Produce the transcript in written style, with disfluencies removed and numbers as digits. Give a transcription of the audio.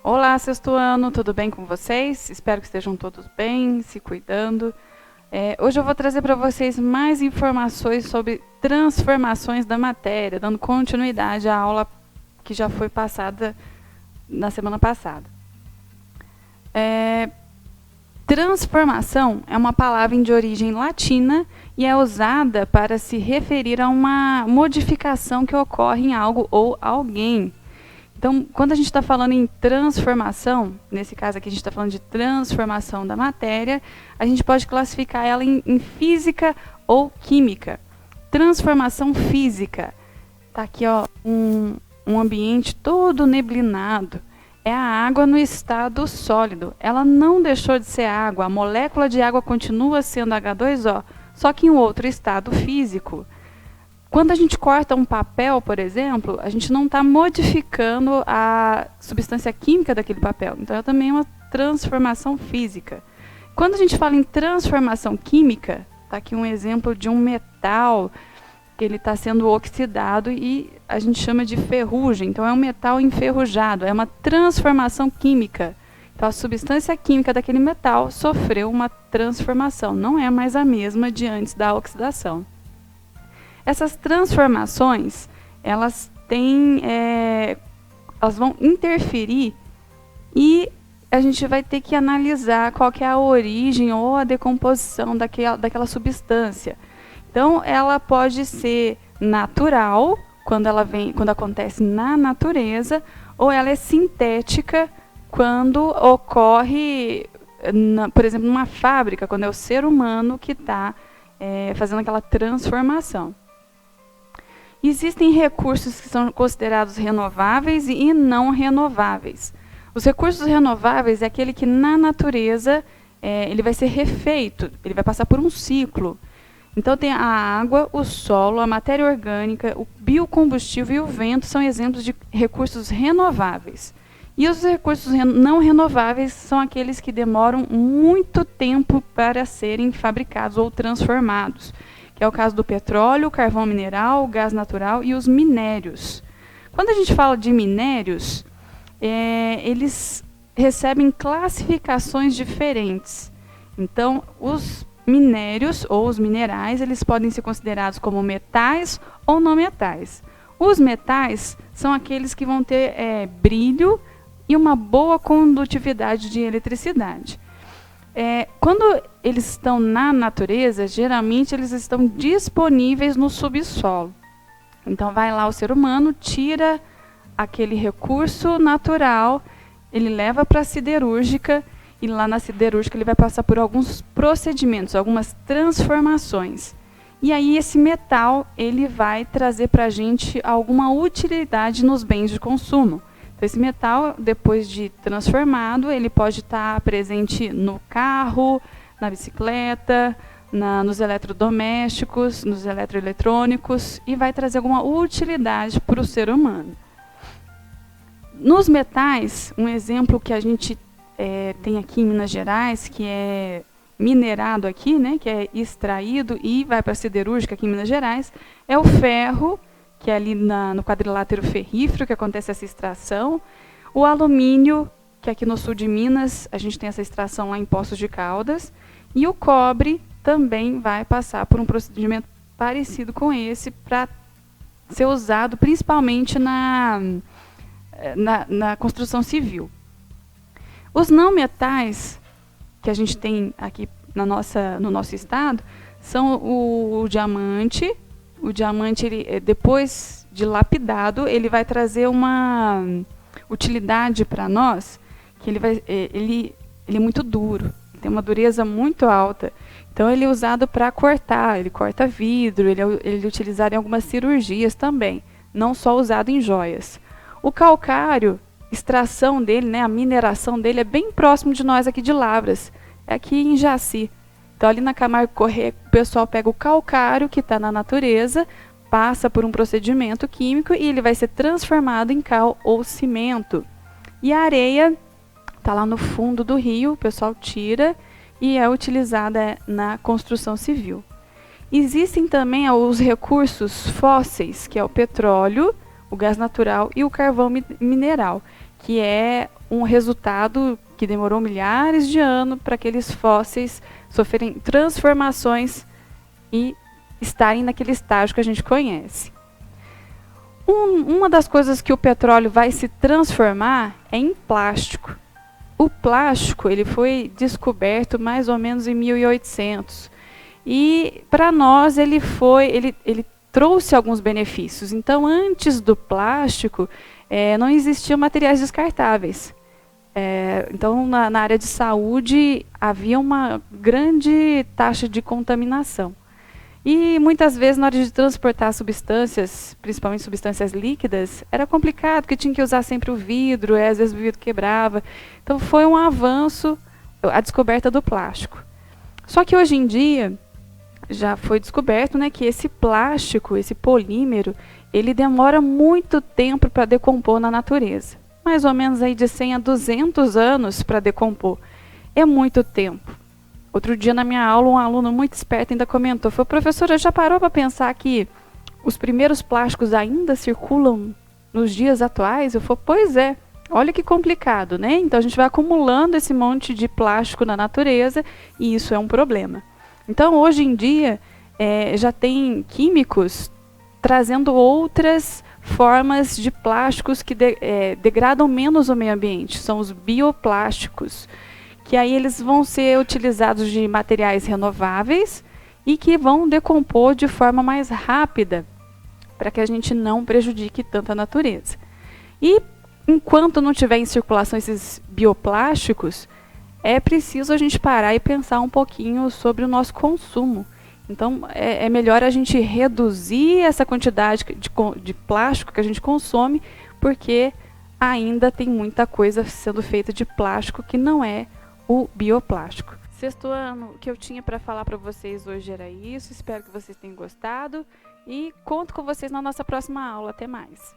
Olá, sexto ano, tudo bem com vocês? Espero que estejam todos bem, se cuidando. Hoje eu vou trazer para vocês mais informações sobre transformações da matéria, dando continuidade à aula que já foi passada na semana passada. Transformação é uma palavra de origem latina e é usada para se referir a uma modificação que ocorre em algo ou alguém. Então, quando a gente está falando em transformação, nesse caso aqui a gente está falando de transformação da matéria, a gente pode classificar ela em física ou química. Transformação física. Está aqui ó, um ambiente todo neblinado. É a água no estado sólido. Ela não deixou de ser água. A molécula de água continua sendo H2O, só que em outro estado físico. Quando a gente corta um papel, por exemplo, a gente não está modificando a substância química daquele papel. Então, é também uma transformação física. Quando a gente fala em transformação química, está aqui um exemplo de um metal que ele está sendo oxidado e a gente chama de ferrugem. Então, é um metal enferrujado, é uma transformação química. Então, a substância química daquele metal sofreu uma transformação, não é mais a mesma de antes da oxidação. Essas transformações, elas vão interferir e a gente vai ter que analisar qual que é a origem ou a decomposição daquela substância. Então, ela pode ser natural, quando acontece na natureza, ou ela é sintética, quando ocorre, por exemplo, numa fábrica, quando é o ser humano que está fazendo aquela transformação. Existem recursos que são considerados renováveis e não renováveis. Os recursos renováveis é aquele que na natureza ele vai ser refeito, ele vai passar por um ciclo. Então tem a água, o solo, a matéria orgânica, o biocombustível e o vento são exemplos de recursos renováveis. E os recursos não renováveis são aqueles que demoram muito tempo para serem fabricados ou transformados, que é o caso do petróleo, carvão mineral, gás natural e os minérios. Quando a gente fala de minérios, eles recebem classificações diferentes. Então, os minérios ou os minerais, eles podem ser considerados como metais ou não metais. Os metais são aqueles que vão ter brilho e uma boa condutividade de eletricidade. Quando eles estão na natureza, geralmente eles estão disponíveis no subsolo. Então, vai lá o ser humano, tira aquele recurso natural, ele leva para a siderúrgica, e lá na siderúrgica ele vai passar por alguns procedimentos, algumas transformações. E aí esse metal ele vai trazer para a gente alguma utilidade nos bens de consumo. Então, esse metal, depois de transformado, ele pode estar presente no carro, na bicicleta, nos eletrodomésticos, nos eletroeletrônicos, e vai trazer alguma utilidade para o ser humano. Nos metais, um exemplo que a gente tem aqui em Minas Gerais, que é minerado aqui, né, que é extraído e vai para a siderúrgica aqui em Minas Gerais, é o ferro, que é ali no quadrilátero ferrífero que acontece essa extração, o alumínio, que aqui no sul de Minas a gente tem essa extração lá em Poços de Caldas, e o cobre também vai passar por um procedimento parecido com esse para ser usado principalmente na construção civil. Os não metais que a gente tem aqui no nosso estado são o diamante. O diamante, depois de lapidado, ele vai trazer uma utilidade para nós, que ele é muito duro, tem uma dureza muito alta. Então, ele é usado para cortar, ele corta vidro, ele é utilizado em algumas cirurgias também, não só usado em joias. O calcário, extração dele, né, a mineração dele é bem próximo de nós aqui de Lavras, é aqui em Jaci. Então, ali na Camargo Corrêa, o pessoal pega o calcário que está na natureza, passa por um procedimento químico e ele vai ser transformado em cal ou cimento. E a areia está lá no fundo do rio, o pessoal tira e é utilizada na construção civil. Existem também os recursos fósseis, que é o petróleo, o gás natural e o carvão mineral, que é um resultado que demorou milhares de anos para aqueles fósseis sofrerem transformações e estarem naquele estágio que a gente conhece. Uma das coisas que o petróleo vai se transformar é em plástico. O plástico ele foi descoberto mais ou menos em 1800 e para nós ele trouxe alguns benefícios. Então, antes do plástico, não existiam materiais descartáveis. Então, na área de saúde, havia uma grande taxa de contaminação. E, muitas vezes, na hora de transportar substâncias, principalmente substâncias líquidas, era complicado, porque tinha que usar sempre o vidro, às vezes o vidro quebrava. Então, foi um avanço a descoberta do plástico. Só que, hoje em dia, já foi descoberto, né, que esse plástico, esse polímero, ele demora muito tempo para decompor na natureza. Mais ou menos aí de 100 a 200 anos para decompor. É muito tempo. Outro dia na minha aula, um aluno muito esperto ainda comentou, falou, professora, já parou para pensar que os primeiros plásticos ainda circulam nos dias atuais? Eu falei, pois é, olha que complicado, né? Então a gente vai acumulando esse monte de plástico na natureza e isso é um problema. Então hoje em dia já tem químicos trazendo outras formas de plásticos que degradam menos o meio ambiente, são os bioplásticos, que aí eles vão ser utilizados de materiais renováveis e que vão decompor de forma mais rápida, para que a gente não prejudique tanto a natureza. E enquanto não tiver em circulação esses bioplásticos, é preciso a gente parar e pensar um pouquinho sobre o nosso consumo. Então, é melhor a gente reduzir essa quantidade de plástico que a gente consome, porque ainda tem muita coisa sendo feita de plástico que não é o bioplástico. Sexto ano, o que eu tinha para falar para vocês hoje era isso. Espero que vocês tenham gostado e conto com vocês na nossa próxima aula. Até mais!